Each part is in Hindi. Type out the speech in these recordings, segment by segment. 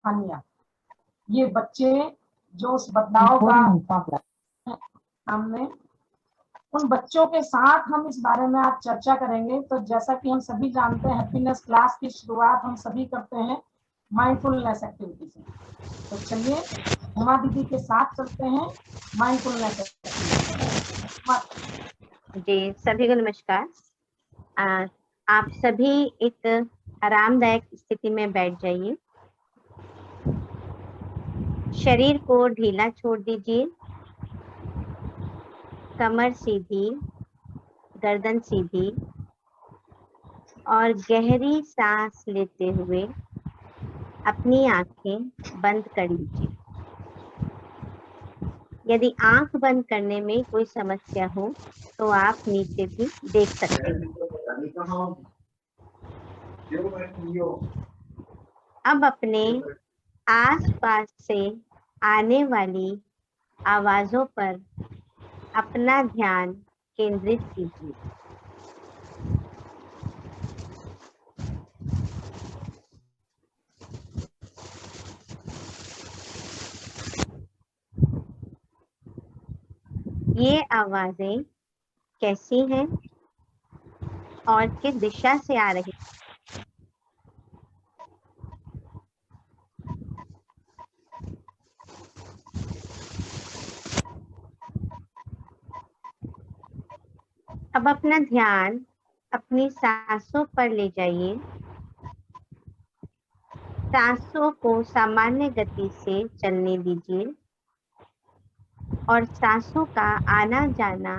हानियां। ये बच्चे जो उस बदलाव का हमने, उन बच्चों के साथ हम इस बारे में आज चर्चा करेंगे। तो जैसा कि हम सभी जानते हैं, हैप्पीनेस क्लास की शुरुआत हम सभी करते हैं माइंडफुलनेस एक्टिविटी से। तो चलिए उमा दीदी के साथ चलते हैं माइंडफुलनेस एक्टिविटी। जी, सभी को नमस्कार। आप सभी एक आरामदायक स्थिति में बैठ जाइए। शरीर को ढीला छोड़ दीजिए। कमर सीधी, गर्दन सीधी और गहरी सांस लेते हुए अपनी आंखें बंद कर लीजिए। यदि आंख बंद करने में कोई समस्या हो तो आप नीचे भी देख सकते हैं। अब अपने आसपास से आने वाली आवाजों पर अपना ध्यान केंद्रित कीजिए। ये आवाजें कैसी हैं और किस दिशा से आ रही हैं? अब अपना ध्यान अपनी सांसों पर ले जाइए। सांसों को सामान्य गति से चलने दीजिए और सांसों का आना जाना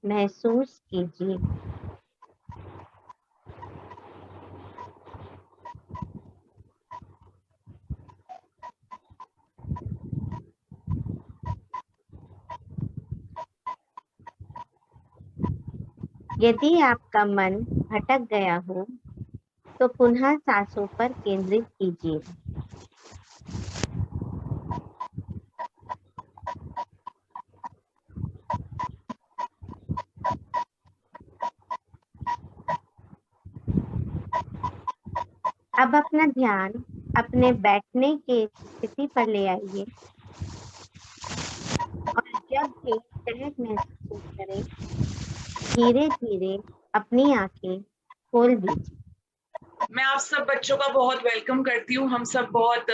महसूस कीजिए। यदि आपका मन भटक गया हो तो पुनः सांसों पर केंद्रित कीजिए। अब अपना ध्यान अपने बैठने की स्थिति पर ले आइए और जब भी सहज महसूस करें, धीरे धीरे अपनी आंखें खोल दीजिए। मैं आप सब बच्चों का बहुत वेलकम करती हूँ। हम सब बहुत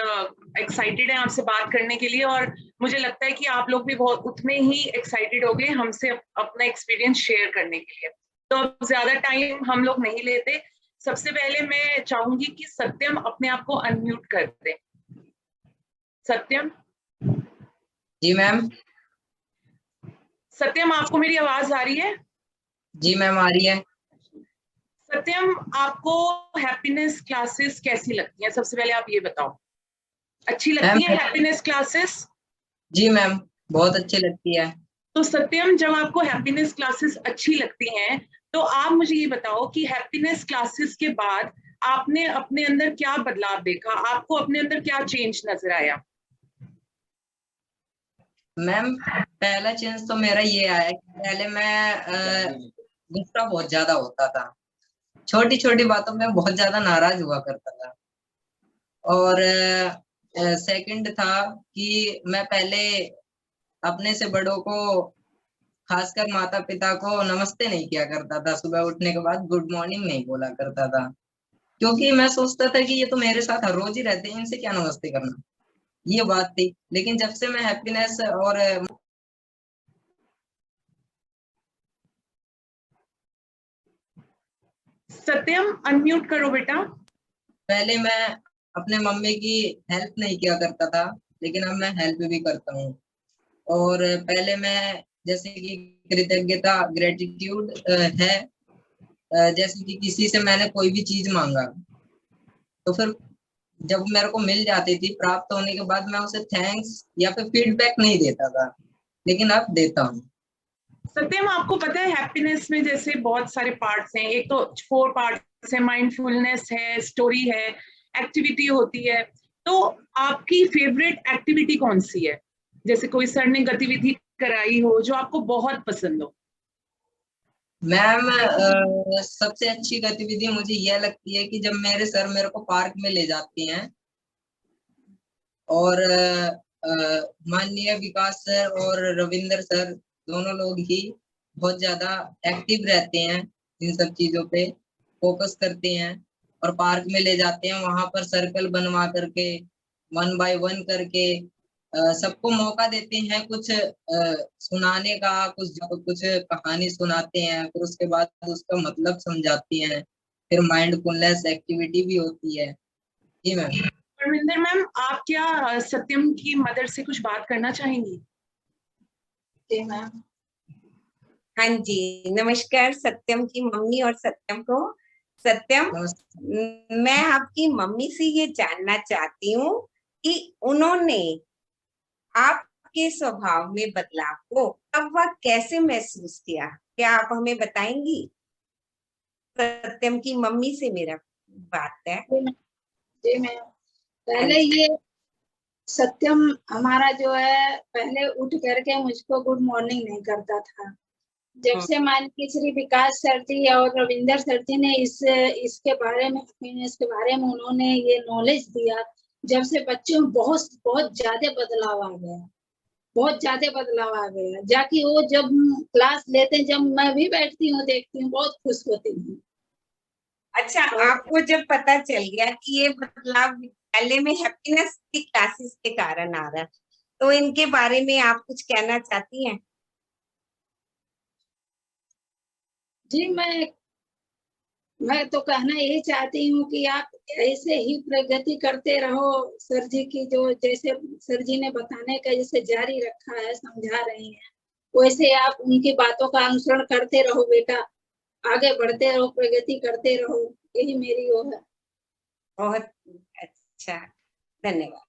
एक्साइटेड हैं आपसे बात करने के लिए, और मुझे लगता है कि आप लोग भी बहुत उतने ही एक्साइटेड होंगे हमसे अपना एक्सपीरियंस शेयर करने के लिए। तो अब ज्यादा टाइम हम लोग नहीं लेते। सबसे पहले मैं चाहूंगी कि सत्यम अपने आप को अनम्यूट कर दे। सत्यम। जी मैम। सत्यम, आपको मेरी आवाज आ रही है? जी मैम, आ रही है। सत्यम, आपको हैप्पीनेस क्लासेस कैसी लगती हैं? सबसे पहले आप ये बताओ, अच्छी लगती है हैप्पीनेस क्लासेस? जी मैम, बहुत अच्छी लगती है। तो सत्यम, जब आपको हैप्पीनेस क्लासेस अच्छी लगती हैं तो आप मुझे ये बताओ कि हैप्पीनेस क्लासेस के बाद आपने अपने अंदर क्या बदलाव देखा? आपको अपने अंदर क्या चेंज नजर आया? मैम, पहला चेंज तो मेरा ये आया कि पहले मैं गुस्सा बहुत ज्यादा होता था। छोटी छोटी बातों में बहुत ज्यादा नाराज हुआ करता था। और सेकंड था कि मैं पहले अपने से बड़ों को, खासकर माता पिता को नमस्ते नहीं किया करता था। सुबह उठने के बाद गुड मॉर्निंग नहीं बोला करता था, क्योंकि मैं सोचता था कि ये तो मेरे साथ हर रोज ही रहते हैं, इनसे क्या नमस्ते करना। ये बात थी। लेकिन जब से मैं हैप्पीनेस और सत्यम, अनम्यूट करो बेटा। पहले मैं अपने मम्मी की हेल्प नहीं किया करता था, लेकिन अब मैं हेल्प भी करता हूँ। और पहले मैं, जैसे कि कृतज्ञता, ग्रेटिट्यूड है, जैसे कि किसी से मैंने कोई भी चीज मांगा तो फिर जब मेरे को मिल जाती थी, प्राप्त होने के बाद मैं उसे थैंक्स या फिर फीडबैक नहीं देता था, लेकिन अब देता हूँ। सत्यम, आपको पता है हैप्पीनेस में जैसे बहुत सारे पार्ट्स हैं। एक तो 4 पार्ट्स है, माइंडफुलनेस है, स्टोरी है, एक्टिविटी होती है। तो आपकी फेवरेट एक्टिविटी कौन सी है? जैसे कोई सर ने गतिविधि कराई हो जो आपको बहुत पसंद हो। मैम, सबसे अच्छी गतिविधि मुझे यह लगती है कि जब मेरे सर मेरे को पार्क में ले जाती हैं और माननीय विकास सर और रविंदर सर दोनों लोग ही बहुत ज्यादा एक्टिव रहते हैं, इन सब चीजों पे फोकस करते हैं और पार्क में ले जाते हैं, वहां पर सर्कल बनवा करके 1 बाय 1 करके सबको मौका देते हैं कुछ सुनाने का, कुछ कहानी सुनाते हैं, फिर उसके बाद उसका मतलब समझाते हैं, फिर माइंडफुलनेस एक्टिविटी भी होती है। जी मैम। परमिंदर मैम, आप क्या सत्यम की मदर से कुछ बात करना चाहेंगी? जी मैम। हाँ जी, नमस्कार सत्यम की मम्मी और सत्यम को। सत्यम, मैं आपकी मम्मी से ये जानना चाहती हूँ कि उन्होंने आपके स्वभाव में बदलाव को कब व कैसे महसूस किया, क्या आप हमें बताएंगी? सत्यम की मम्मी से मेरा बात है। जी मैम। पहले ये सत्यम हमारा जो है, पहले उठ करके मुझको गुड मॉर्निंग नहीं करता था। जब से माननीय श्री विकास सर जी और रविंदर सर जी ने इसके बारे में उन्होंने ये नॉलेज दिया, जब से बच्चों में बहुत ज्यादा बदलाव आ गया, बहुत ज्यादा बदलाव आ गया। जाकि वो जब क्लास लेते हैं, जब मैं भी बैठती हूँ देखती हूँ, बहुत खुश होती हूँ। अच्छा, आपको जब पता चल गया कि ये बदलाव विद्यालय में हैप्पीनेस की क्लासेस के कारण आ रहा है, तो इनके बारे में आप कुछ कहना चाहती हैं? जी, मैं तो कहना यही चाहती हूँ कि आप ऐसे ही प्रगति करते रहो। सर जी की जैसे सर जी ने बताने का जैसे जारी रखा है, समझा रहे हैं, वैसे आप उनकी बातों का अनुसरण करते रहो बेटा, आगे बढ़ते रहो, प्रगति करते रहो, यही मेरी वो है। बहुत अच्छा, धन्यवाद।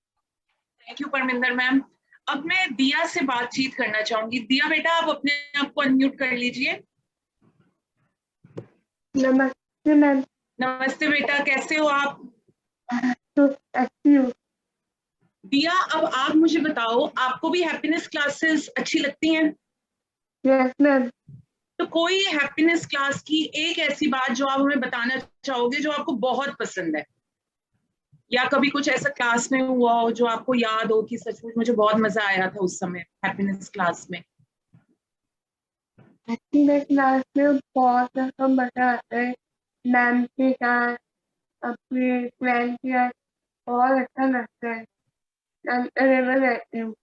Thank you Paraminder ma'am. अब मैं दिया से बातचीत करना चाहूंगी। दिया बेटा, आप अपने आप को अनम्यूट कर लीजिए। नमस्ते मैम। नमस्ते बेटा, कैसे हो आप? तो अच्छी हूँ। दिया, अब आप मुझे बताओ, आपको भी हैप्पीनेस क्लासेस अच्छी लगती हैं? Yes ma'am. तो कोई हैप्पीनेस क्लास की एक ऐसी बात जो आप हमें बताना चाहोगे जो आपको बहुत पसंद है, या कभी कुछ ऐसा क्लास में हुआ हो जो आपको याद हो कि सचमुच मुझे बहुत मजा आया था उस समय हैप्पीनेस क्लास में? हैप्पीनेस क्लास में बहुत मजा आता है, मैम के साथ, अपने फ्रेंड के साथ, बहुत अच्छा लगता है, रहती हूँ।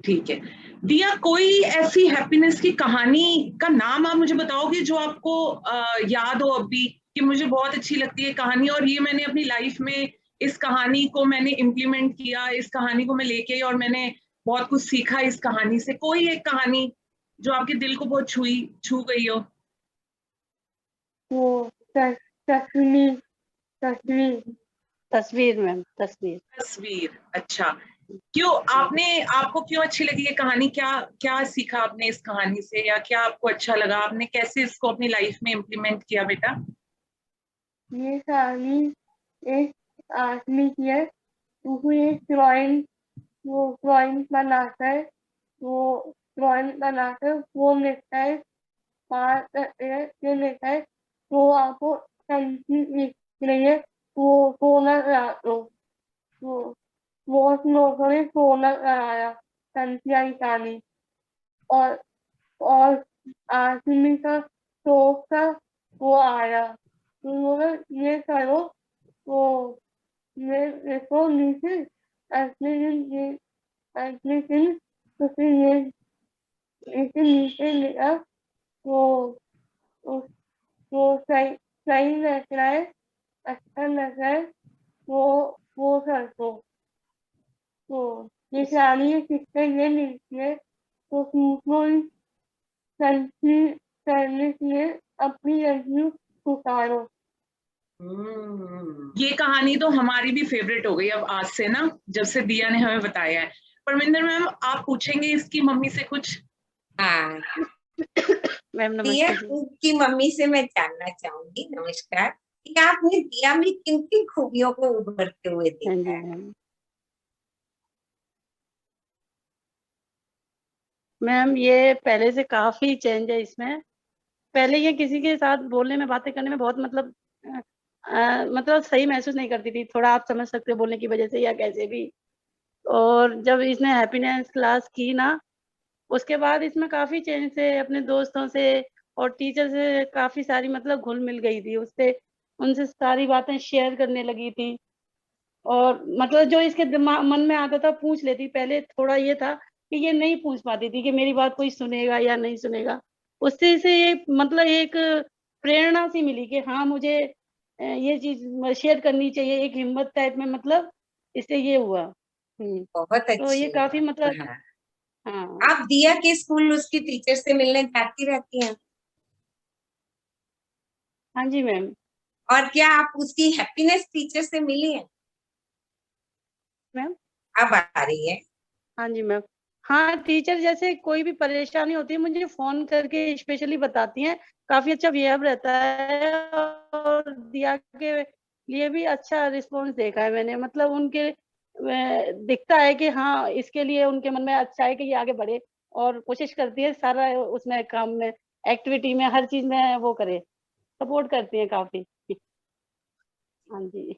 ठीक है दिया, कोई ऐसी हैप्पीनेस की कहानी का नाम आप मुझे बताओगे जो आपको याद हो अभी कि मुझे बहुत अच्छी लगती है कहानी, और ये मैंने अपनी लाइफ में इस कहानी को मैंने इम्प्लीमेंट किया, इस कहानी को मैं लेके आई और मैंने बहुत कुछ सीखा इस कहानी से? कोई एक कहानी जो आपके दिल को बहुत छू गई हो? वो तस्वीर तस्वीर तस्वीर मैम, तस्वीर। तस्वीर, अच्छा। क्यों आपको क्यों अच्छी लगी ये कहानी? क्या सीखा आपने इस कहानी से, या क्या आपको अच्छा लगा? आपने कैसे इसको अपनी लाइफ में इम्प्लीमेंट किया बेटा? ये कहानी एक आदमी की है, वो एक ड्राइंग बनाता है, वो ड्राइंग बनाकर वो लिखता है, पास ये लिखता है, वो आपको लिख रही है, वो सोना लगा दो, वो लोगों ने सोना लगाया, संख्या की कहानी। और आदमी का शौक था, वो आया, उन्होंने ये करो, वो ये देखो नीचे, अगले दिन तो फिर ये इसे नीचे लिया, वो सही लग रहा है, अच्छा लग रहा है, वो कर दो। तो ये सारी शिक्षा ये मिलती है, तो कोई सेल्फी करने के लिए अपनी लड़की उतारो। ये कहानी तो हमारी भी फेवरेट हो गई अब आज से ना, जब से दिया ने हमें बताया है। परमिंदर मैम, आप पूछेंगे इसकी मम्मी से कुछ? हाँ मैम दिया नमस्ते। की मम्मी से मैं जानना चाहूंगी, नमस्कार, कि आपने दिया में किन किन खूबियों को उभरते हुए हाँ देखा जी है? मैम, ये पहले से काफी चेंज है इसमें। पहले ये किसी के साथ बोलने में, बातें करने में बहुत मतलब सही महसूस नहीं करती थी, थोड़ा आप समझ सकते हो बोलने की वजह से या कैसे भी। और जब इसने हैप्पीनेस क्लास की ना, उसके बाद इसमें काफी चेंज थे। अपने दोस्तों से और टीचर से काफी सारी मतलब घुल मिल गई थी उससे, उनसे सारी बातें शेयर करने लगी थी। और मतलब जो इसके दिमाग मन में आता था पूछ लेती। पहले थोड़ा ये था कि ये नहीं पूछ पाती थी कि मेरी बात कोई सुनेगा या नहीं सुनेगा। उससे से ये मतलब एक प्रेरणा सी मिली कि हाँ मुझे ये चीज शेयर करनी चाहिए, एक हिम्मत टाइप में, मतलब इससे ये हुआ। बहुत तो ये अच्छी काफी मतलब हाँ। हाँ। आप दिया के स्कूल उसकी टीचर से मिलने जाती रहती हैं? हाँ जी मैम। और क्या आप उसकी हैप्पीनेस टीचर से मिली हैं? मैम अब आ रही है। हाँ जी मैम। हाँ, टीचर जैसे कोई भी परेशानी होती है मुझे फोन करके स्पेशली बताती हैं। काफी अच्छा बिहेव रहता है और दिया के लिए भी अच्छा रिस्पॉन्स देखा है मैंने। मतलब उनके दिखता है कि हाँ इसके लिए उनके मन में अच्छा है कि ये आगे बढ़े, और कोशिश करती है सारा उसमें काम में, एक्टिविटी में, हर चीज में वो करे, सपोर्ट करती है काफी। हाँ जी।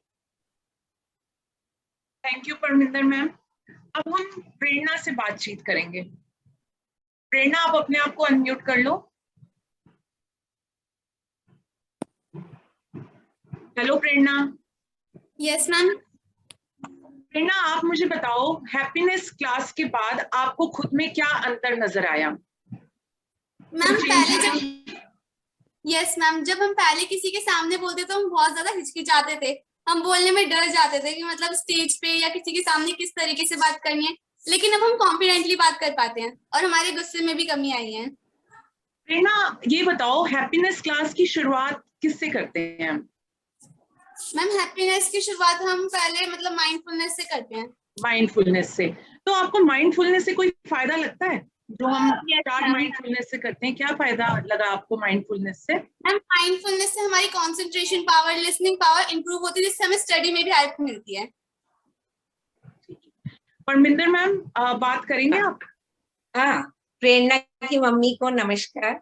Thank you Paraminder ma'am. अब हम प्रेरणा से बातचीत करेंगे। प्रेरणा, आप अपने आप को अनम्यूट कर लो। Hello Prerna. Yes ma'am. Prerna, आप मुझे बताओ, हैप्पीनेस क्लास के बाद आपको खुद में क्या अंतर नजर आया? मैम पहले जब हम पहले किसी के सामने बोलते तो हम बहुत ज्यादा हिचकिचाते थे, हम बोलने में डर जाते थे कि मतलब स्टेज पे या किसी के सामने किस तरीके से बात करनी है। लेकिन अब हम कॉन्फिडेंटली बात कर पाते हैं और हमारे गुस्से में भी कमी आई है। प्रेरणा, ये बताओ, हैप्पीनेस क्लास की शुरुआत किससे करते हैं? मैम हैप्पीनेस की शुरुआत हम पहले मतलब माइंडफुलनेस से करते हैं। माइंडफुलनेस से? तो आपको माइंडफुलनेस से कोई फायदा लगता है जो हम स्टार्ट माइंडफुलनेस से करते हैं? क्या फायदा लगा आपको माइंडफुलनेस से? मैम माइंडफुलनेस से हमारी concentration power, listening power improve होती है, जिससे हमें स्टडी में भी हेल्प मिलती है। परमिंदर मैम, बात करेंगे आप? हाँ, प्रेरणा की मम्मी को नमस्कार।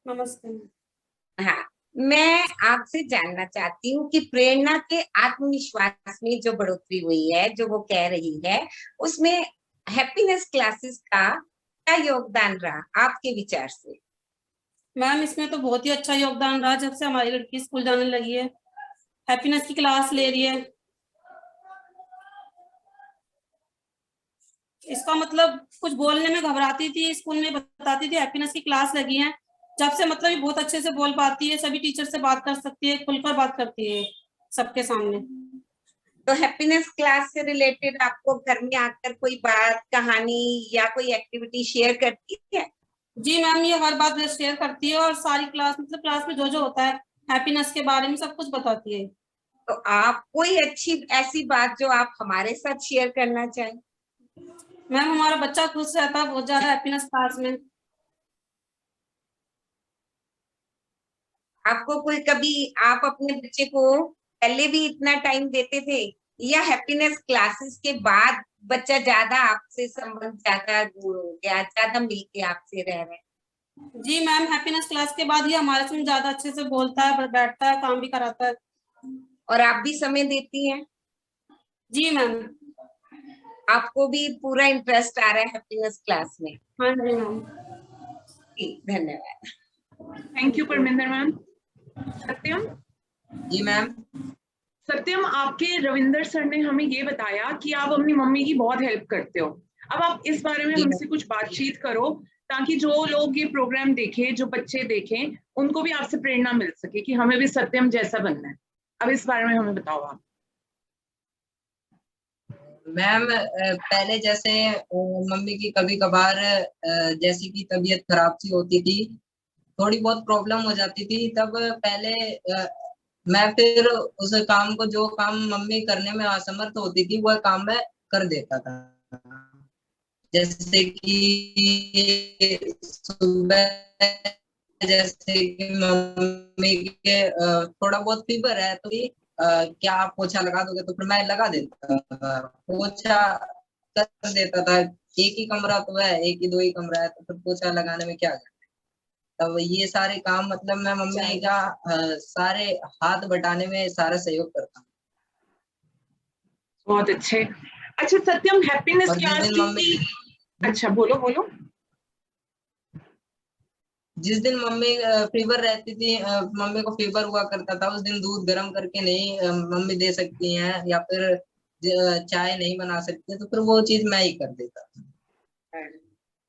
नमस्ते। हाँ, मैं आपसे जानना चाहती हूँ कि प्रेरणा के आत्मविश्वास में जो बढ़ोतरी हुई है, जो वो कह रही है, उसमें हैप्पीनेस क्लासेस का क्या योगदान रहा आपके विचार से? मैम इसमें तो बहुत ही अच्छा योगदान रहा। जब से हमारी लड़की स्कूल जाने लगी है, हैप्पीनेस की क्लास ले रही है, इसका मतलब कुछ बोलने में घबराती थी, स्कूल में बताती थी हैप्पीनेस की क्लास लगी है। जब से मतलब ये बहुत अच्छे से बोल पाती है, सभी टीचर से बात कर सकती है, खुलकर बात करती है सबके सामने। तो हैप्पीनेस क्लास से रिलेटेड आपको घर में आकर कोई बात, कहानी या कोई एक्टिविटी शेयर करती है? जी मैम, ये हर बात शेयर करती है और सारी क्लास मतलब क्लास में जो जो होता है हैप्पीनेस के बारे में सब कुछ बताती है। तो आप कोई अच्छी ऐसी बात जो आप हमारे साथ शेयर करना चाहें? मैम हमारा बच्चा खुश रहता है बहुत ज्यादा हैप्पीनेस क्लास में। आपको कोई कभी आप अपने बच्चे को पहले भी इतना टाइम देते थे या हैप्पीनेस क्लासेस के बाद बच्चा ज्यादा आपसे संबंध ज्यादा दूर हो गया, ज्यादा मिलके आपसे रह रहे? जी मैम, हैप्पीनेस क्लास के बाद ही हमारे से ज्यादा अच्छे से बोलता है, बैठता है, काम भी कराता है। और आप भी समय देती हैं? जी मैम। आपको भी पूरा इंटरेस्ट आ रहा है हैप्पीनेस क्लास में? हाँ जी मैम। धन्यवाद। Thank you Paraminder ma'am. Satyam? जी मैम। सत्यम, आपके रविंदर सर ने हमें ये बताया कि आप अपनी मम्मी की बहुत हेल्प करते हो। अब आप इस बारे में हमसे कुछ बातचीत करो, ताकि जो लोग ये प्रोग्राम देखें, जो बच्चे देखें, उनको भी आपसे प्रेरणा मिल सके कि हमें भी सत्यम जैसा बनना है। अब इस बारे में हमें बताओ आप। मैम पहले जैसे मम्मी की कभी कभार जैसे कि तबीयत खराब सी होती थी, थोड़ी बहुत प्रॉब्लम हो जाती थी, तब पहले मैं फिर उस काम को, जो काम मम्मी करने में असमर्थ होती थी, वह काम मैं कर देता था। जैसे कि सुबह जैसे कि मम्मी के थोड़ा बहुत फीवर है तो क्या आप पोछा लगा दोगे, तो फिर मैं लगा देता था, पोछा कर देता था। एक ही कमरा तो है, एक ही दो ही कमरा है, तो फिर पोछा लगाने में क्या करना। तब ये सारे काम मतलब मैं मम्मी का सारे हाथ बटाने में सारा सहयोग करता हूँ। बहुत अच्छे। अच्छा सत्यम, हैप्पीनेस और जिस क्लास दिन मम्मी की, अच्छा बोलो बोलो। जिस दिन मम्मी फीवर रहती थी, मम्मी को फीवर हुआ करता था, उस दिन दूध गर्म करके नहीं मम्मी दे सकती हैं, या फिर चाय नहीं बना सकती, तो फिर वो चीज मैं ही कर देता था।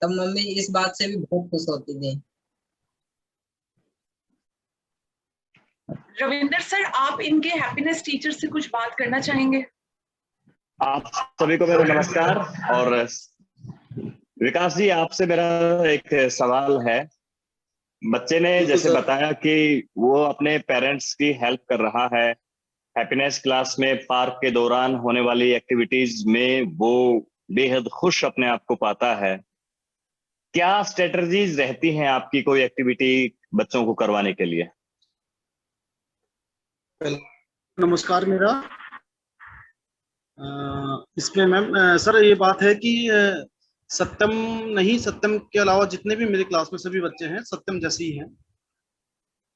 तब मम्मी इस बात से भी बहुत खुश होती थी। रविंदर सर, आप इनके हैप्पीनेस टीचर से कुछ बात करना चाहेंगे? आप सभी को मेरा नमस्कार। और विकास जी, आपसे मेरा एक सवाल है। बच्चे ने जैसे बताया कि वो अपने पेरेंट्स की हेल्प कर रहा है, हैप्पीनेस क्लास में पार्क के दौरान होने वाली एक्टिविटीज में वो बेहद खुश अपने आप को पाता है। क्या स्ट्रेटजीज रहती हैं आपकी कोई एक्टिविटी बच्चों को करवाने के लिए? नमस्कार मेरा। इसमें मैम सर ये बात है कि सत्यम नहीं, सत्यम के अलावा जितने भी मेरे क्लास में सभी बच्चे हैं सत्यम जैसे ही हैं।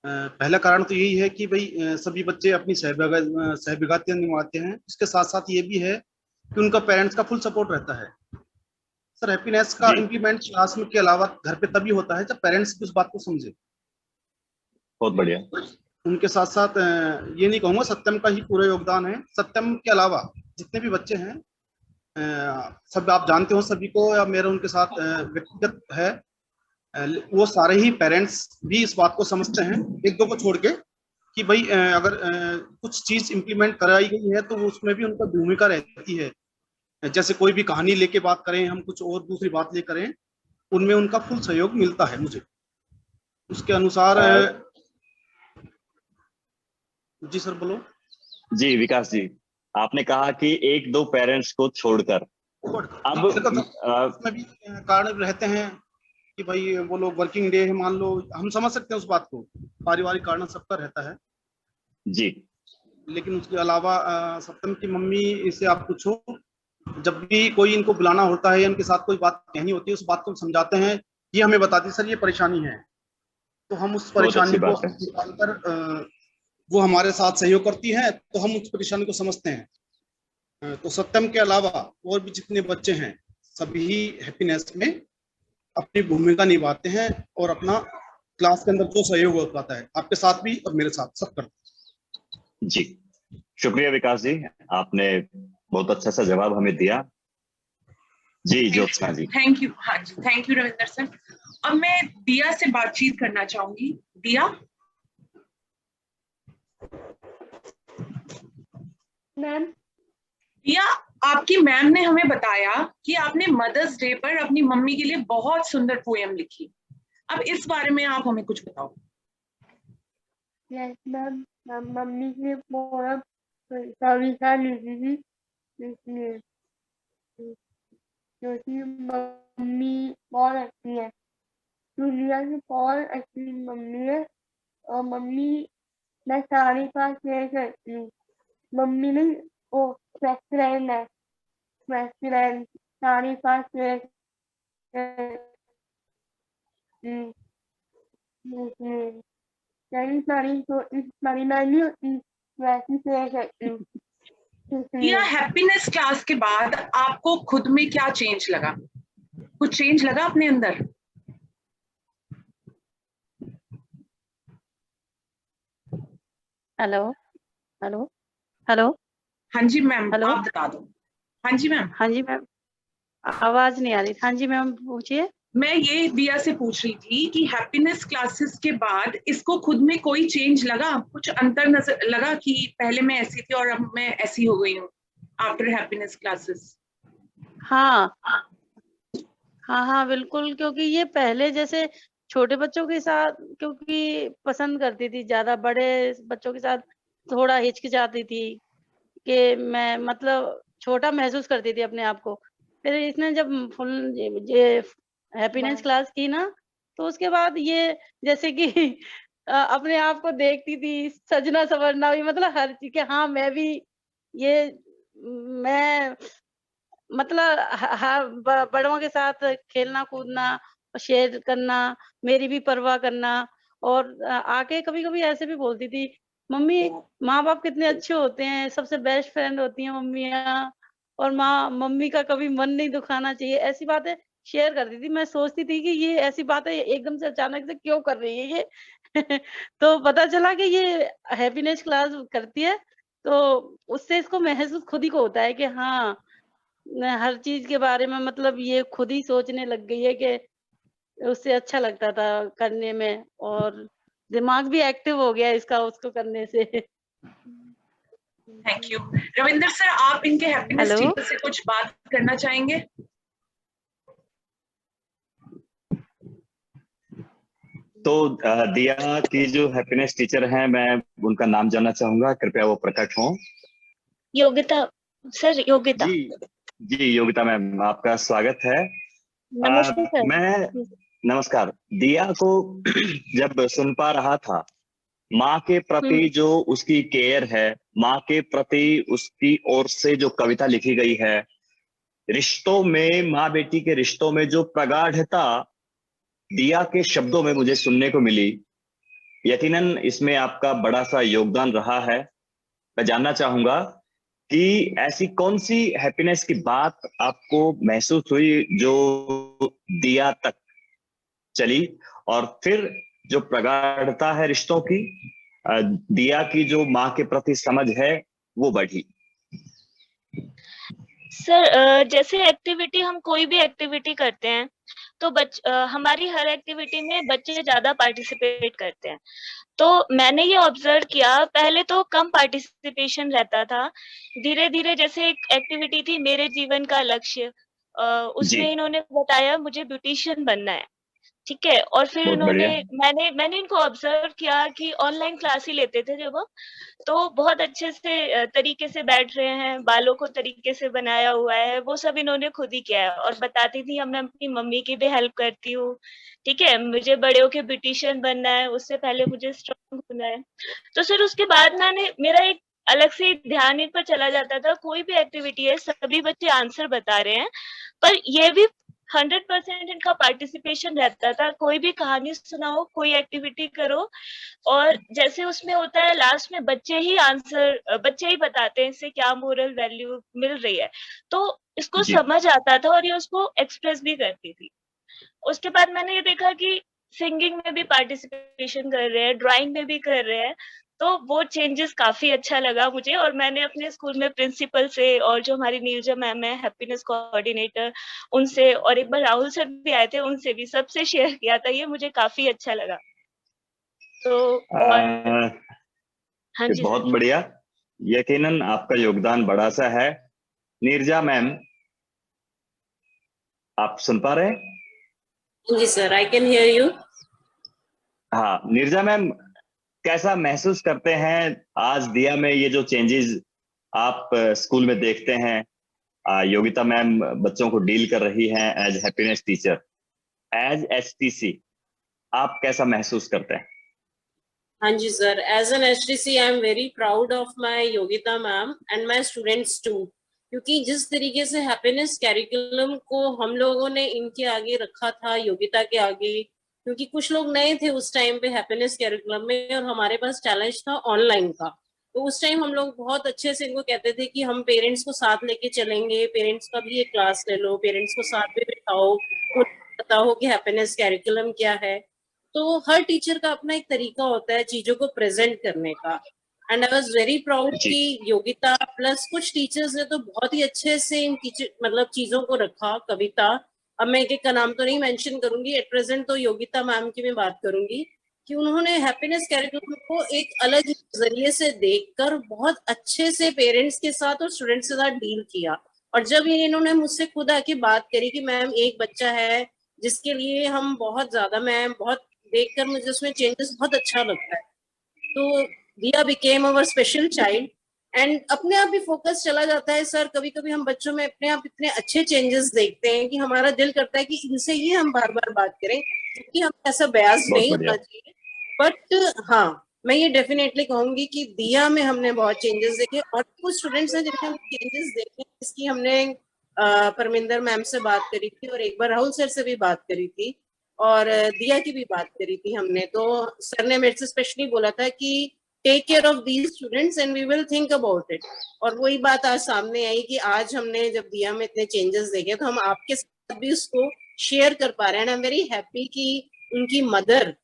पहला कारण तो यही है कि भाई सभी बच्चे अपनी सहभागिता निभाते हैं। इसके साथ साथ ये भी है कि उनका पेरेंट्स का फुल सपोर्ट रहता है। सर हैप्पीनेस का इम्प्लीमेंट क्लास में के अलावा घर पे तभी होता है जब पेरेंट्स उस बात को समझे। बहुत बढ़िया। उनके साथ साथ ये नहीं कहूंगा सत्यम का ही पूरा योगदान है। सत्यम के अलावा जितने भी बच्चे हैं सब आप जानते हो सभी को, या मेरा उनके साथ व्यक्तिगत है, वो सारे ही पेरेंट्स भी इस बात को समझते हैं, एक दो को छोड़ के, कि भाई अगर कुछ चीज इम्प्लीमेंट कराई गई है तो उसमें भी उनका भूमिका रहती है। जैसे कोई भी कहानी लेके बात करें, हम कुछ और दूसरी बात ले करें, उनमें उनका फुल सहयोग मिलता है मुझे। उसके अनुसार जी सर बोलो। जी विकास जी, आपने कहा कि एक दो पेरेंट्स को छोड़कर, अब उसमें भी कारण रहते हैं कि भाई वो लोग वर्किंग डे है, मान लो, हम समझ सकते हैं उस बात को, पारिवारिक कारण सबका रहता है जी। लेकिन उसके अलावा सत्यम की मम्मी से आप पूछो, जब भी कोई इनको बुलाना होता है या इनके साथ कोई बात कहनी होती है, उस बात को समझाते हैं, ये हमें बताती सर ये परेशानी है, तो हम उस परेशानी को निकालकर वो हमारे साथ सहयोग करती है, तो हम उस परेशानी को समझते हैं। तो सत्यम के अलावा और भी जितने बच्चे हैं सभी हैप्पीनेस में अपनी भूमिका निभाते हैं और अपना क्लास के अंदर जो सहयोग हो पाता है, आपके साथ भी और मेरे साथ सब करते हैं। जी शुक्रिया विकास जी, आपने बहुत अच्छा सा जवाब हमें दिया। जी ज्योत्सना जी। Thank you. हाँ जी, थैंक यू रविंदर सर। अब मैं दिया से बातचीत करना चाहूंगी। दिया। मैम। दिया, आपकी मैम ने हमें बताया कि आपने मदर्स डे पर अपनी मम्मी के लिए बहुत सुंदर पोएम लिखी। अब इस बारे में आप हमें कुछ बताओ। यस मैम, मम्मी के पोएम कविता लिखी थी, इसलिए क्योंकि मम्मी बहुत अच्छी है, दुनिया की बहुत अच्छी मम्मी है, और मम्मी मैं सारी बात शेयर करती हूँ। मम्मी ने वो बेस्ट फ्रेंड है, बेस्ट फ्रेंड सारी बात शेयर सारी नहीं होती वैसी शेयर करती हूँ। दिया, हैप्पीनेस क्लास के बाद आपको खुद में क्या चेंज लगा? कुछ चेंज लगा अपने अंदर? Hello hello hello. हाँ जी मैम, आप बता दो। हाँ जी मैम। हाँ जी मैम, आवाज नहीं आ रही। हाँ जी मैम पूछिए। मैं ये दिया से पूछ रही थी कि हैप्पीनेस क्लासेस के बाद इसको खुद में कोई चेंज लगा, कुछ अंतर नजर लगा कि पहले मैं ऐसी थी और अब मैं ऐसी हो गई हूँ आफ्टर हैप्पीनेस क्लासेस? हाँ हाँ हाँ बिल्कुल, क्योंकि ये पहले जैसे छोटे बच्चों के साथ क्योंकि पसंद करती थी ज्यादा, बड़े बच्चों के साथ थोड़ा हिचकिचाती थी कि मैं मतलब छोटा महसूस करती थी अपने आप को। फिर इसने जब फुल ये हैप्पीनेस क्लास की ना, तो उसके बाद ये जैसे कि अपने आप को देखती थी सजना संवरना भी, मतलब हर चीज के, हाँ मैं भी ये मैं मतलब बड़ों के साथ खेलना कूदना, शेयर करना, मेरी भी परवाह करना। और आके कभी कभी ऐसे भी बोलती थी, मम्मी माँ बाप कितने अच्छे होते हैं, सबसे बेस्ट फ्रेंड होती हैं मम्मियाँ, और माँ मम्मी का कभी मन नहीं दुखाना चाहिए, ऐसी बातें शेयर करती थी। मैं सोचती थी कि ये ऐसी बातें एकदम से अचानक से क्यों कर रही है ये तो पता चला कि ये हैप्पीनेस क्लास करती है, तो उससे इसको महसूस खुद ही को होता है कि हाँ, हर चीज के बारे में मतलब ये खुद ही सोचने लग गई है कि उससे अच्छा लगता था करने में, और दिमाग भी एक्टिव हो गया इसका उसको करने से। Thank you. रविंदर सर, आप इनके हैप्पीनेस हेलो। टीचर से कुछ बात करना चाहेंगे? तो दिया की जो हैप्पीनेस टीचर हैं, मैं उनका नाम जानना चाहूंगा, कृपया वो प्रकट हों। योगिता सर, योगिता। जी योगिता मैम, आपका स्वागत है। नमस्ते सर। मैं नमस्कार। दिया को जब सुन पा रहा था, माँ के प्रति जो उसकी केयर है, माँ के प्रति उसकी ओर से जो कविता लिखी गई है, रिश्तों में, माँ बेटी के रिश्तों में जो प्रगाढ़ता दिया के शब्दों में मुझे सुनने को मिली, यकीनन इसमें आपका बड़ा सा योगदान रहा है। मैं जानना चाहूंगा कि ऐसी कौन सी हैप्पीनेस की बात आपको महसूस हुई जो दिया तक चली, और फिर जो प्रगाढ़ता है रिश्तों की, दिया की जो माँ के प्रति समझ है वो बढ़ी। सर जैसे एक्टिविटी, हम कोई भी एक्टिविटी करते हैं तो हमारी हर एक्टिविटी में बच्चे ज्यादा पार्टिसिपेट करते हैं। तो मैंने ये ऑब्जर्व किया, पहले तो कम पार्टिसिपेशन रहता था, धीरे धीरे जैसे एक एक्टिविटी थी मेरे जीवन का लक्ष्य, उसमें इन्होंने बताया मुझे ब्यूटिशियन बनना है, ठीक है। और फिर इन्होंने, मैंने इनको ऑब्जर्व किया कि ऑनलाइन क्लास ही लेते थे जब, तो बहुत अच्छे से तरीके से बैठ रहे हैं, बालों को तरीके से बनाया हुआ है, वो सब इन्होंने खुद ही किया है। और बताती थी मैं अपनी मम्मी की भी हेल्प करती हूँ, ठीक है, मुझे बड़े होके ब्यूटिशियन बनना है, उससे पहले मुझे स्ट्रॉन्ग होना है। तो फिर उसके बाद मेरा एक अलग से ध्यान इन पर चला जाता था, कोई भी एक्टिविटी है सभी बच्चे आंसर बता रहे हैं, पर ये भी 100% इनका पार्टिसिपेशन रहता था। कोई भी कहानी सुनाओ, कोई एक्टिविटी करो, और जैसे उसमें होता है लास्ट में बच्चे ही बताते हैं इससे क्या मोरल वैल्यू मिल रही है, तो इसको समझ आता था और ये उसको एक्सप्रेस भी करती थी। उसके बाद मैंने ये देखा कि सिंगिंग में भी पार्टिसिपेशन कर रहे हैं, ड्राइंग में भी कर रहे हैं, तो वो चेंजेस काफी अच्छा लगा मुझे। और मैंने अपने स्कूल में प्रिंसिपल से और जो हमारी नीरजा मैम है हैप्पीनेस कोऑर्डिनेटर, उनसे, और एक बार राहुल सर भी आए थे, उनसे भी, सबसे शेयर किया था, ये मुझे काफी अच्छा लगा। तो हाँ जी, बहुत बढ़िया, यकीनन आपका योगदान बड़ा सा है। नीरजा मैम, आप सुन पा रहे हैं? जी sir, I can hear you. हाँ नीरजा मैम, कैसा महसूस करते हैं आज दिया में ये जो चेंजेस आप स्कूल में देखते हैं? योगिता मैम बच्चों को डील कर रही हैं as happiness teacher, as HTC, आप कैसा महसूस करते हैं? हाँ जी sir, as an HTC I am very proud of my Yogita ma'am and my students too, क्योंकि जिस तरीके से हैप्पीनेस कैरिकुलम को हम लोगों ने इनके आगे रखा था, योगिता के आगे, क्योंकि कुछ लोग नए थे उस टाइम पे हैप्पीनेस कैरिकुलम में, और हमारे पास चैलेंज था ऑनलाइन का। तो उस टाइम हम लोग बहुत अच्छे से इनको कहते थे कि हम पेरेंट्स को साथ लेके चलेंगे, पेरेंट्स का भी एक क्लास ले लो, पेरेंट्स को साथ में बिठाओ, बताओ कि हैप्पीनेस कैरिकुलम क्या है। तो हर टीचर का अपना एक तरीका होता है चीजों को प्रेजेंट करने का, and I was very proud कि योगिता प्लस कुछ टीचर्स ने तो बहुत ही अच्छे से इन मतलब चीजों को रखा। कविता, अब मैं एक का नाम तो नहीं मेंशन करूंगी एट प्रेजेंट, तो योगिता मैम की मैं बात करूंगी कि उन्होंने हैप्पीनेस कैरिकुलम को एक अलग जरिए से देखकर बहुत अच्छे से पेरेंट्स के साथ और स्टूडेंट्स के साथ डील किया। और जब इन्होंने मुझसे खुद आके बात करी कि मैम एक बच्चा है जिसके लिए हम बहुत ज्यादा, मैं बहुत देखकर मुझे उसमें चेंजेस बहुत अच्छा लगता है, तो दिया became our special child, and अपने आप भी फोकस चला जाता है सर। कभी कभी हम बच्चों में अपने आप इतने अच्छे चेंजेस देखते हैं कि हमारा दिल करता है कि इनसे ही हम बार बार बात करें, क्योंकि हम ऐसा बयास नहीं होना चाहिए। बट हाँ, मैं ये डेफिनेटली कहूंगी कि दिया में हमने बहुत चेंजेस देखे, और कुछ स्टूडेंट्स हैं जिनके हम चेंजेस देखे, जिसकी हमने परमिंदर मैम से बात करी थी, और एक बार राहुल सर से भी बात करी थी, और दिया की भी बात करी थी हमने। तो सर ने मेरे से स्पेशली बोला था कि take care of these students and we will think about it. और वही बात आज सामने आई कि आज हमने जब दिया में इतने चेंजेस देखे तो हम आपके साथ भी उसको शेयर कर पा रहे हैं। आई एम वेरी हैप्पी कि उनकी मदर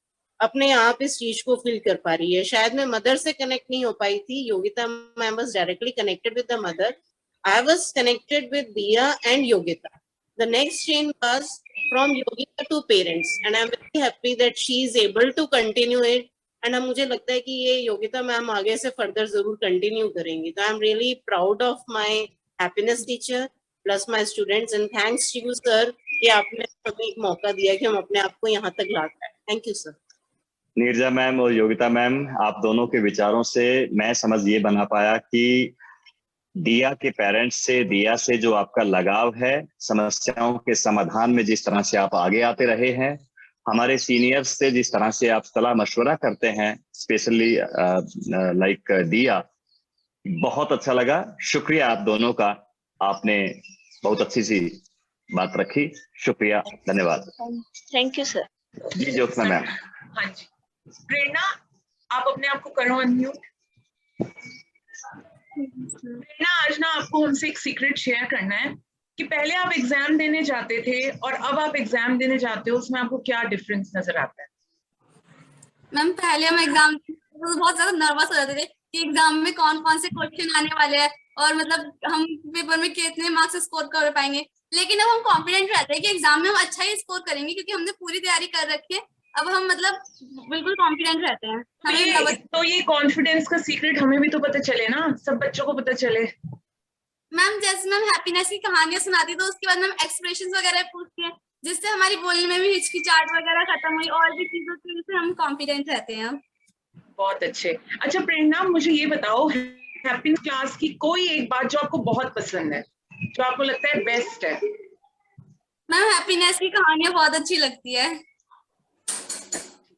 अपने आप इस चीज को फील कर पा रही है। शायद मैं मदर से कनेक्ट नहीं हो पाई थी, Yogita ma'am was directly connected with the mother, I was connected with Diya and Yogita. The next chain was from Yogita to parents and I'm very happy that she is able to continue it and अब मुझे लगता है कि ये योगिता मैम आगे से फर्दर जरूर कंटिन्यू करेंगी। तो I am really proud of my happiness teacher plus my students and thanks to you sir कि आपने हमें एक मौका दिया कि हम अपने आप को यहाँ तक ला पाए। Thank you sir. Neerja ma'am और योगिता मैम, आप दोनों के विचारों से मैं समझ ये बना पाया कि दिया के पेरेंट्स से, दिया से जो आपका लगाव है, समस्याओं के समाधान में जिस तरह से आप आगे आते रहे हैं, हमारे सीनियर्स से जिस तरह से आप सलाह मशवरा करते हैं, स्पेशली लाइक दिया, बहुत अच्छा लगा। शुक्रिया आप दोनों का, आपने बहुत अच्छी सी बात रखी। शुक्रिया, धन्यवाद। Thank you sir. जी ज्योत्सना मैम। हाँ जी, प्रेरणा आप अपने आप को करो अनम्यूट। प्रेरणा, आज ना आपको हमसे एक सीक्रेट शेयर करना है कि पहले आप एग्जाम देने जाते थे और अब आप एग्जाम देने जाते हो, उसमें आपको क्या डिफरेंस नजर आता है? मैम पहले हम एग्जाम तो बहुत ज्यादा नर्वस हो जाते थे कि एग्जाम में कौन कौन से क्वेश्चन आने वाले हैं और मतलब हम पेपर में कितने मार्क्स स्कोर कर पाएंगे, लेकिन अब हम कॉन्फिडेंट रहते हैं कि एग्जाम में हम अच्छा ही स्कोर करेंगे क्योंकि हमने पूरी तैयारी कर रखी है। अब हम मतलब बिल्कुल कॉन्फिडेंट रहते हैं। तो ये कॉन्फिडेंस का सीक्रेट हमें भी तो पता चले ना, सब बच्चों को पता चले। मैम जैसे मैम हैप्पीनेस की कहानियां सुनाती तो उसके बाद मैम एक्सप्रेशंस वगैरह पूछती है जिससे हमारी बोलने में भी हिचकिचाहट वगैरह खत्म हुई और भी चीजों की वजह से हम कॉन्फिडेंट रहते हैं। बहुत अच्छे। अच्छा प्रेरणा, मुझे ये बताओ, हैप्पीनेस क्लास की कोई एक बात जो आपको बहुत पसंद है, जो आपको लगता है बेस्ट है? मैम हैप्पीनेस की कहानियां बहुत अच्छी लगती है।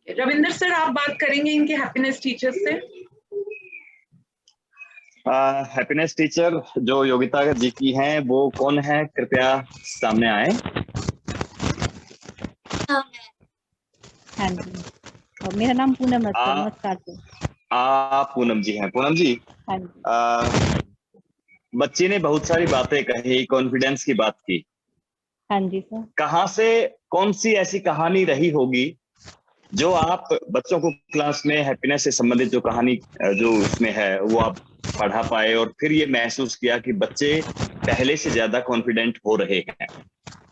रविंदर सर, आप बात करेंगे इनके हैप्पीनेस टीचर से? हैप्पीनेस टीचर जो योगिता जी की हैं वो कौन है, कृपया सामने आए। हाँ जी, और मेरा नाम पूनम है। नमस्कार सर। पूनम जी हैं। पूनम जी, हाँ जी। बच्ची ने बहुत सारी बातें कही, कॉन्फिडेंस की बात की। हाँ जी सर। कहाँ से, कौन सी ऐसी कहानी रही होगी जो आप बच्चों को क्लास में हैप्पीनेस से संबंधित जो कहानी जो उसमें है वो आप पढ़ा पाए और फिर ये महसूस किया कि बच्चे पहले से ज्यादा कॉन्फिडेंट हो रहे हैं?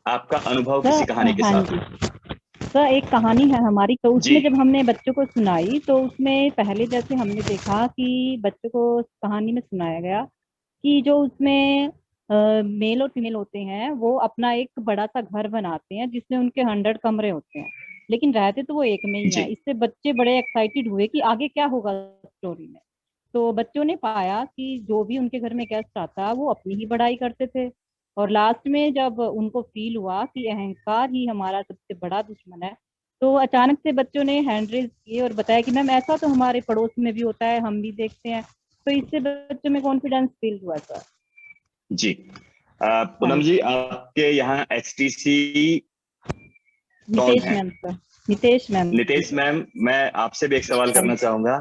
आपका अनुभव किसी कहानी के हाँ साथ? सर एक कहानी है हमारी, तो उसमें जब हमने बच्चों को सुनाई तो उसमें पहले जैसे हमने देखा कि बच्चों को कहानी में सुनाया गया कि जो उसमें मेल और फीमेल होते हैं वो अपना एक बड़ा सा घर बनाते हैं जिसमें उनके 100 कमरे होते हैं, लेकिन रहते तो वो एक में ही है। इससे बच्चे बड़े एक्साइटेड हुए कि आगे क्या होगा स्टोरी में। तो बच्चों ने पाया कि जो भी उनके घर में गेस्ट आता वो अपनी ही बड़ाई करते थे और लास्ट में जब उनको फील हुआ कि अहंकार ही हमारा सबसे बड़ा दुश्मन है तो अचानक से बच्चों ने हैंड रेज किए और बताया कि मैम ऐसा तो हमारे पड़ोस में भी होता है, हम भी देखते हैं। तो इससे बच्चों में कॉन्फिडेंस फील हुआ सर। जी पूनम जी, आपके यहाँ HTC Nitesh ma'am sir. Nitesh ma'am, मैं आपसे भी एक सवाल करना चाहूंगा।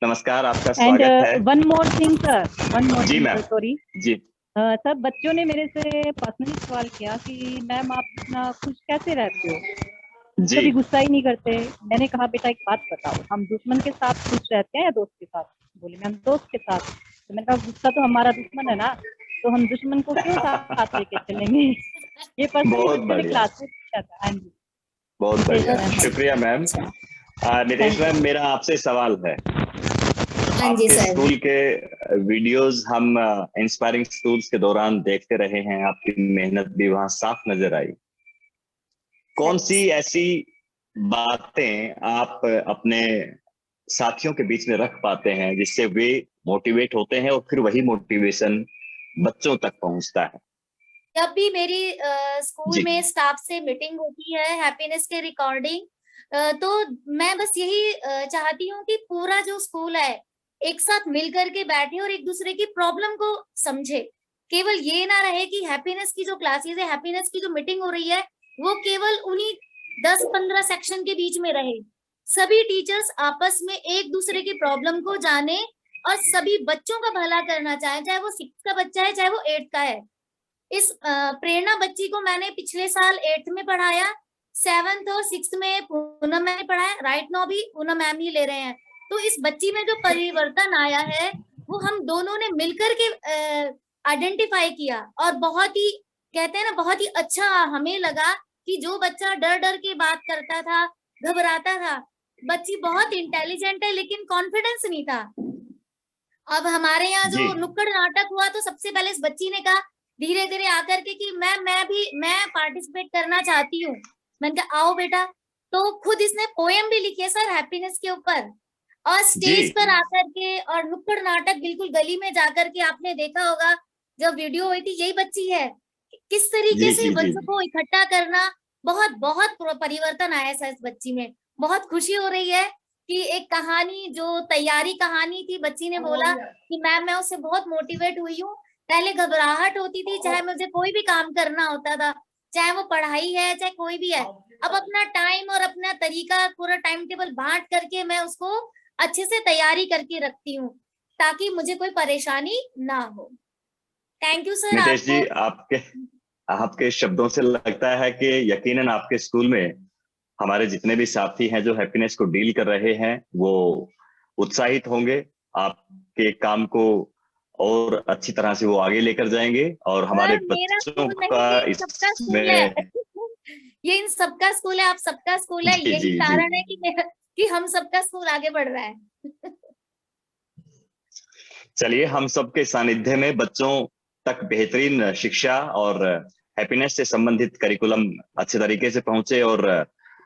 नमस्कार, आपका स्वागत है। One more thing sir, one more जी मैम। सॉरी जी सर, बच्चों ने मेरे से पर्सनली सवाल किया कि मैम आप इतना खुश कैसे रहते हो, कभी गुस्सा ही नहीं करते। मैंने कहा बेटा एक बात बताओ, हम दुश्मन के साथ खुश रहते हैं या दोस्त के साथ? बोले मैम दोस्त के साथ। तो मैंने कहा गुस्सा तो हमारा दुश्मन है ना, तो हम दुश्मन को क्यों साथ लेके चलेंगे? ये पर्सनली बच्चों ने क्लास में पूछा था। हाँ जी, बहुत बढ़िया, शुक्रिया मैम। नितेश मैम, मेरा आपसे सवाल है। आपके स्कूल के वीडियोस हम इंस्पायरिंग स्कूल्स के दौरान देखते रहे हैं, आपकी मेहनत भी वहां साफ नजर आई। कौन सी ऐसी बातें आप अपने साथियों के बीच में रख पाते हैं जिससे वे मोटिवेट होते हैं और फिर वही मोटिवेशन बच्चों तक पहुंचता है? जब भी मेरी स्कूल में स्टाफ से मीटिंग होती है हैप्पीनेस के रिकॉर्डिंग, तो मैं बस यही चाहती हूँ कि पूरा जो स्कूल है एक साथ मिल करके बैठे और एक दूसरे की प्रॉब्लम को समझे। केवल ये ना रहे कि हैप्पीनेस की जो क्लासेस है, हैप्पीनेस की जो मीटिंग हो रही है वो केवल उन्हीं 10-15 सेक्शन के बीच में रहे, सभी टीचर्स आपस में एक दूसरे की प्रॉब्लम को जाने और सभी बच्चों का भला करना चाहे, चाहे वो 6 का बच्चा है चाहे वो 8 का है। इस प्रेरणा बच्ची को मैंने पिछले साल 8th में पढ़ाया, 7th और 6th में पूनम मैम ने पढ़ाया, राइट नाउ भी पूनम मैम ही ले रहे हैं। तो इस बच्ची में जो परिवर्तन आया है वो हम दोनों ने मिलकर के आइडेंटिफाई किया और बहुत ही कहते हैं ना बहुत ही अच्छा हमें लगा कि जो बच्चा डर डर के बात करता था, घबराता था, बच्ची बहुत इंटेलिजेंट है लेकिन कॉन्फिडेंस नहीं था। अब हमारे यहाँ जो नुक्कड़ नाटक हुआ तो सबसे पहले इस बच्ची ने कहा धीरे धीरे आकर के कि मैं पार्टिसिपेट करना चाहती हूँ। मैंने कहा आओ बेटा, तो खुद इसने पोएम भी लिखी है सर हैप्पीनेस के ऊपर, और स्टेज पर आकर के और नुक्कड़ नाटक बिल्कुल गली में जाकर के आपने देखा होगा जब वीडियो हुई थी, यही बच्ची है। किस तरीके से बच्चों को इकट्ठा करना, बहुत बहुत परिवर्तन आया है इस बच्ची में। बहुत खुशी हो रही है कि एक कहानी जो तैयारी कहानी थी, बच्ची ने बोला कि मैम मैं उससे बहुत मोटिवेट हुई हूँ। पहले घबराहट होती थी चाहे मुझे कोई भी काम करना होता था, चाहे वो पढ़ाई है चाहे कोई भी है। अब अपना टाइम और अपना तरीका पूरा टाइम टेबल बांट करके मैं उसको अच्छे से तैयारी करके रखती हूँ ताकि मुझे कोई परेशानी ना हो। Thank you sir. Nitesh ji, आपके शब्दों से लगता है कि यकीनन आपके स्कूल में हमारे जितने भी साथी हैं जो हैप्पीनेस को डील कर रहे हैं वो उत्साहित होंगे, आपके काम को और अच्छी तरह से वो आगे लेकर जाएंगे और हमारे बच्चों का इसमें ये इन सबका स्कूल है, आप सबका स्कूल है, यही कारण है कि हम सबका स्कूल आगे बढ़ रहा है। चलिए, हम सबके सानिध्य में बच्चों तक बेहतरीन शिक्षा और हैप्पीनेस से संबंधित करिकुलम अच्छे तरीके से पहुंचे और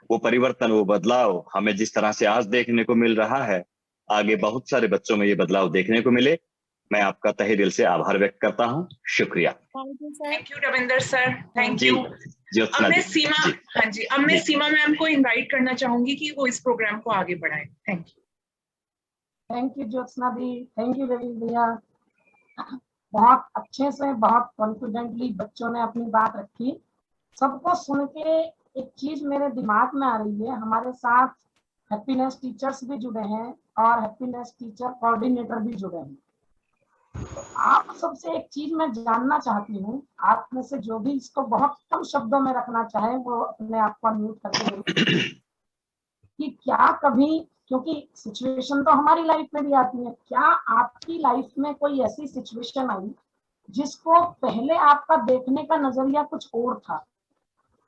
वो परिवर्तन, वो बदलाव हमें जिस तरह से आज देखने को मिल रहा है, आगे बहुत सारे बच्चों में ये बदलाव देखने को मिले। मैं आपका तहे दिल से आभार व्यक्त करता हूँ। शुक्रिया। Thank you Ravinder sir, thank you. अब मैं सीमा, हाँ जी, अब मैं सीमा मैम को इनवाइट करना चाहूंगी कि वो इस प्रोग्राम को आगे बढ़ाए। Thank you. Thank you Jyotsna the, thank you Ravindra भैया। बहुत अच्छे से, बहुत कॉन्फिडेंटली बच्चों ने अपनी बात रखी। सबको सुन के एक चीज मेरे दिमाग में आ रही है, हमारे साथ हैप्पीनेस टीचर्स भी जुड़े हैं और हैप्पीनेस टीचर कोऑर्डिनेटर भी जुड़े हैं। आप सबसे एक चीज मैं जानना चाहती हूँ, आप में से जो भी इसको बहुत कम शब्दों में रखना चाहे वो अपने आप को अनम्यूट करके कि क्या कभी, क्योंकि सिचुएशन तो हमारी लाइफ में भी आती है, क्या आपकी लाइफ में कोई ऐसी सिचुएशन आई जिसको पहले आपका देखने का नजरिया कुछ और था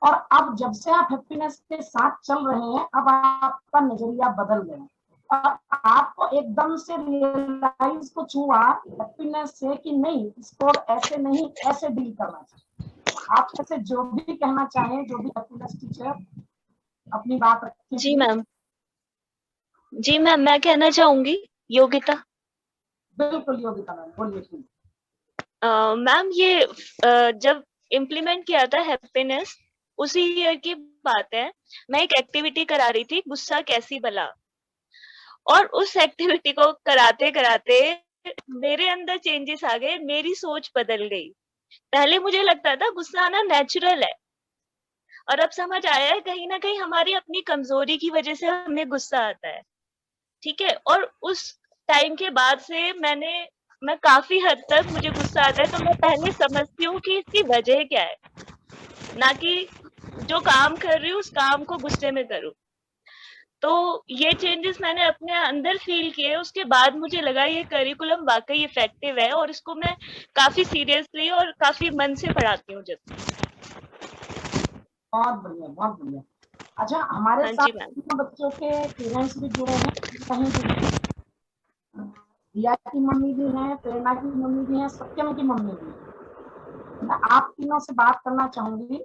और अब जब से आप हैप्पीनेस के साथ चल रहे हैं अब आपका नजरिया बदल गया और आपको एकदम से रियलाइज कुछ हुआ हैप्पीनेस से कि नहीं, इसको ऐसे नहीं ऐसे डील करना चाहिए? आप ऐसे जो भी कहना चाहें, जो भी हैप्पीनेस टीचर अपनी बात रखें। जी मैम, जी मैम, मैं कहना चाहूंगी योगिता। बिल्कुल योगिता मैम, बोलिए प्लीज। मैम, ये जब इम्प्लीमेंट किया था हैप्पीनेस, उसी ईयर की बात है। मैं एक एक्टिविटी करा रही थी, गुस्सा कैसी भला, और उस एक्टिविटी को कराते कराते मेरे अंदर चेंजेस आ गए, मेरी सोच बदल गई। पहले मुझे लगता था गुस्सा आना नेचुरल है और अब समझ आया है कहीं ना कहीं हमारी अपनी कमजोरी की वजह से हमें गुस्सा आता है। ठीक है, और उस टाइम के बाद से मैं काफी हद तक मुझे गुस्सा आता है तो मैं पहले समझती हूँ कि इसकी वजह क्या है, ना कि जो काम कर रही हूँ उस काम को गुस्से में करूँ। तो ये चेंजेस मैंने अपने अंदर फील किए, उसके बाद मुझे लगा ये करिकुलम वाकई इफेक्टिव है और इसको मैं काफी सीरियसली और काफी मन से पढ़ाती हूँ। जब बहुत बढ़िया, बहुत बढ़िया। अच्छा, हमारे साथ बच्चों के पेरेंट्स भी जुड़े हैं, कहीं दिया की मम्मी भी है, प्रेरणा की मम्मी भी है, सत्यम की मम्मी भी है। मैं आप तीनों से बात करना चाहूंगी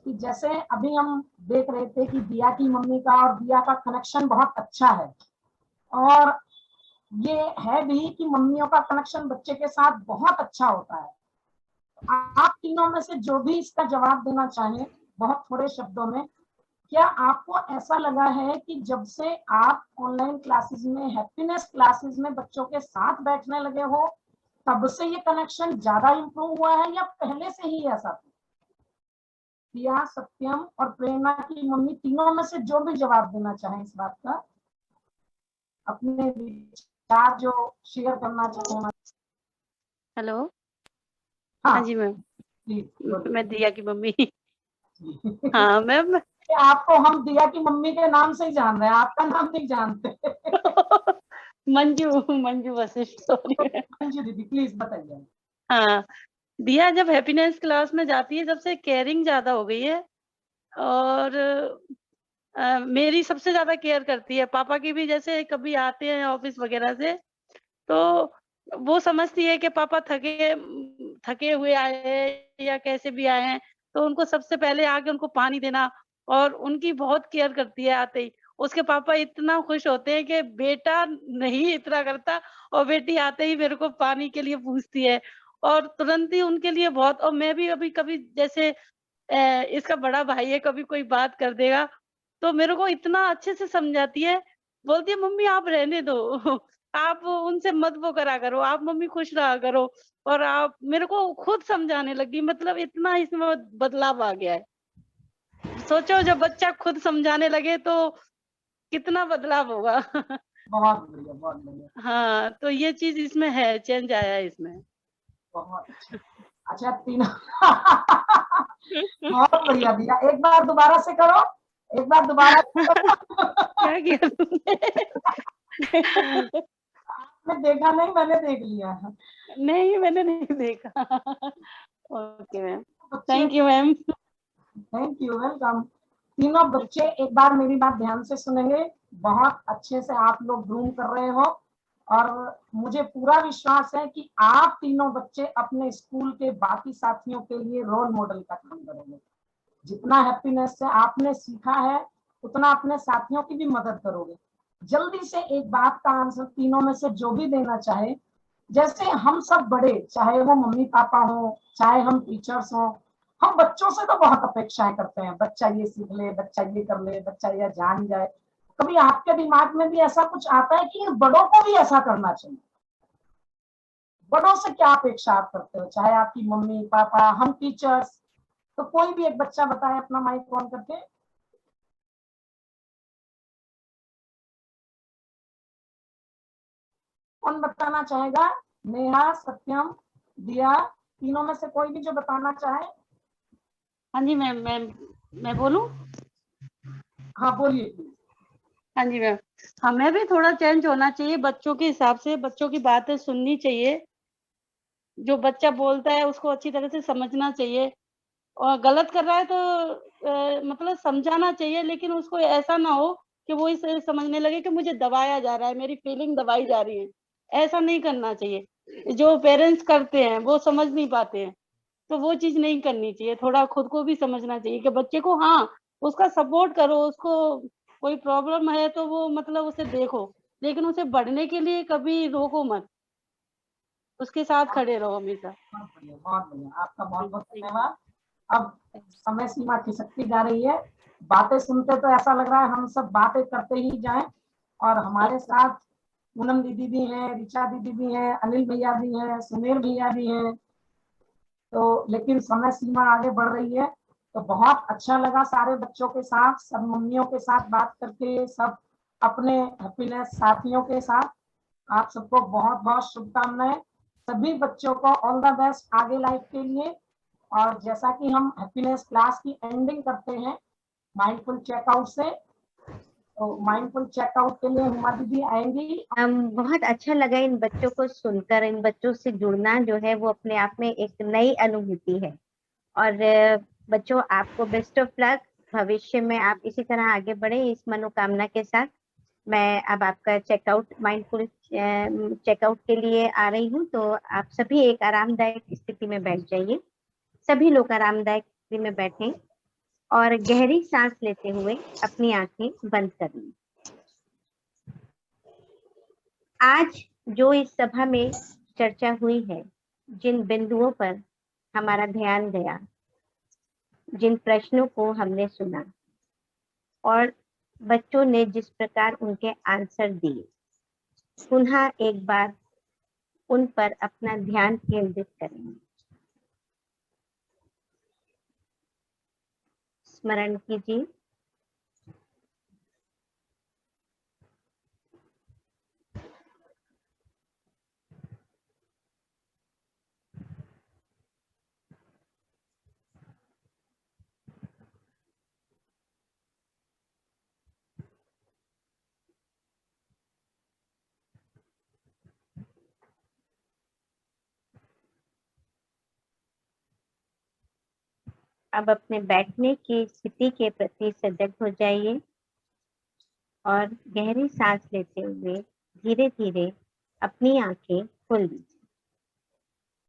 कि जैसे अभी हम देख रहे थे कि दिया की मम्मी का और दिया का कनेक्शन बहुत अच्छा है और ये है भी कि मम्मियों का कनेक्शन बच्चे के साथ बहुत अच्छा होता है। आप तीनों में से जो भी इसका जवाब देना चाहें बहुत थोड़े शब्दों में, क्या आपको ऐसा लगा है कि जब से आप ऑनलाइन क्लासेस में, हैप्पीनेस क्लासेस में बच्चों के साथ बैठने लगे हो तब से ये कनेक्शन ज्यादा इम्प्रूव हुआ है या पहले से ही ऐसा था? दिया, सत्यम और प्रेरणा की मम्मी, तीनों में से जो भी जवाब देना चाहे इस बात का, अपने विचार जो शेयर करना चाहे। हेलो। हाँ, हाँ जी मैम, मैं दिया की मम्मी। हाँ मैम। आपको हम दिया की मम्मी के नाम से ही जान रहे हैं, आपका नाम नहीं जानते। मंजू, मंजू वशिष्ठ, सॉरी। मंजू दीदी प्लीज बताइए। हाँ, दिया जब हैप्पीनेस क्लास में जाती है, जब से केयरिंग ज्यादा हो गई है और मेरी सबसे ज्यादा केयर करती है। पापा की भी, जैसे कभी आते हैं ऑफिस वगैरह से तो वो समझती है कि पापा थके हुए आए हैं या कैसे भी आए हैं, तो उनको सबसे पहले आके उनको पानी देना, और उनकी बहुत केयर करती है आते ही। उसके पापा इतना खुश होते हैं कि बेटा नहीं इतना करता, और बेटी आते ही मेरे को पानी के लिए पूछती है, और तुरंत ही उनके लिए बहुत। और मैं भी अभी कभी जैसे इसका बड़ा भाई है, कभी कोई बात कर देगा तो मेरे को इतना अच्छे से समझाती है, बोलती है मम्मी आप रहने दो, आप उनसे मत वो करा करो, आप मम्मी खुश रहा करो। और आप मेरे को खुद समझाने लगी, मतलब इतना इसमें बदलाव आ गया है। सोचो जब बच्चा खुद समझाने लगे तो कितना बदलाव होगा। बहुत बढ़िया, बहुत बढ़िया। हाँ, तो ये चीज इसमें है, चेंज आया है इसमें। बहुत अच्छा, तीनों बहुत बढ़िया दिया। एक बार दोबारा से करो, एक बार दोबारा क्या किया आपने देखा नहीं, मैंने देख लिया। नहीं, मैंने नहीं देखा। Okay ma'am, thank you ma'am. Thank you, welcome. तीनों बच्चे एक बार मेरी बात ध्यान से सुनेंगे। बहुत अच्छे से आप लोग ग्रूम कर रहे हो और मुझे पूरा विश्वास है कि आप तीनों बच्चे अपने स्कूल के बाकी साथियों के लिए रोल मॉडल का काम करेंगे। जितना हैप्पीनेस से आपने सीखा है उतना अपने साथियों की भी मदद करोगे। जल्दी से एक बात का आंसर तीनों में से जो भी देना चाहे। जैसे हम सब बड़े, चाहे वो मम्मी पापा हो, चाहे हम टीचर्स हो, हम बच्चों से तो बहुत अपेक्षाएं करते हैं, बच्चा ये सीख ले, बच्चा ये कर ले, बच्चा ये जान जाए। कभी आपके दिमाग में भी ऐसा कुछ आता है कि बड़ों को भी ऐसा करना चाहिए? बड़ों से क्या अपेक्षा आप करते हो, चाहे आपकी मम्मी पापा, हम टीचर्स? तो कोई भी एक बच्चा बताए अपना माइक ऑन करके। कौन बताना चाहेगा? नेहा, सत्यम, दिया, तीनों में से कोई भी जो बताना चाहे। हाँ जी मैम, मैं बोलूं? हाँ बोलिए। हाँ जी मैम, हमें भी थोड़ा चेंज होना चाहिए बच्चों के हिसाब से, बच्चों की बातें सुननी चाहिए। जो बच्चा बोलता है उसको अच्छी तरह से समझना चाहिए, और गलत कर रहा है तो मतलब समझाना चाहिए, लेकिन उसको ऐसा ना हो कि वो इसे समझने लगे कि मुझे दबाया जा रहा है, मेरी फीलिंग दबाई जा रही है। ऐसा नहीं करना चाहिए। जो पेरेंट्स करते हैं वो समझ नहीं पाते हैं, तो वो चीज नहीं करनी चाहिए। थोड़ा खुद को भी समझना चाहिए कि बच्चे को, हाँ उसका सपोर्ट करो, उसको कोई प्रॉब्लम है तो वो मतलब उसे देखो, लेकिन उसे बढ़ने के लिए कभी रोको मत, उसके साथ खड़े रहो हमेशा। बहुत बढ़िया, आपका बहुत बहुत धन्यवाद। अब समय सीमा खिसकती जा रही है। बातें सुनते तो ऐसा लग रहा है हम सब बातें करते ही जाएं, और हमारे साथ पूनम दीदी भी हैं, ऋचा दीदी भी हैं, अनिल भैया भी हैं, सुमेर भैया भी हैं। तो लेकिन समय सीमा आगे बढ़ रही है, तो बहुत अच्छा लगा सारे बच्चों के साथ, सब मम्मियों के साथ बात करके, सब अपने हैप्पीनेस साथियों के साथ। आप सबको बहुत बहुत शुभकामनाएं। सभी बच्चों को ऑल द बेस्ट आगे लाइफ के लिए। और जैसा कि हम हैप्पीनेस क्लास की एंडिंग करते हैं माइंडफुल चेकआउट से, तो माइंडफुल चेकआउट के लिए हुमा दीदी आएंगी। बहुत अच्छा लगा इन बच्चों को सुनकर, इन बच्चों से जुड़ना जो है वो अपने आप में एक नई अनुभूति है। और बच्चों आपको बेस्ट ऑफ लक, भविष्य में आप इसी तरह आगे बढ़े इस मनोकामना के साथ। मैं अब आपका चेकआउट, माइंडफुल चेकआउट के लिए आ रही हूँ, तो आप सभी एक आरामदायक स्थिति में बैठ जाइए। सभी लोग आरामदायक स्थिति में बैठें और गहरी सांस लेते हुए अपनी आंखें बंद कर लें। आज जो इस सभा में चर्चा हुई है, जिन बिंदुओं पर हमारा ध्यान गया, जिन प्रश्नों को हमने सुना और बच्चों ने जिस प्रकार उनके आंसर दिए, पुनः एक बार उन पर अपना ध्यान केंद्रित करेंगे। स्मरण कीजिए। अब अपने बैठने की स्थिति के प्रति सजग हो जाइए और गहरी सांस लेते हुए धीरे धीरे अपनी आंखें खोल दीजिए।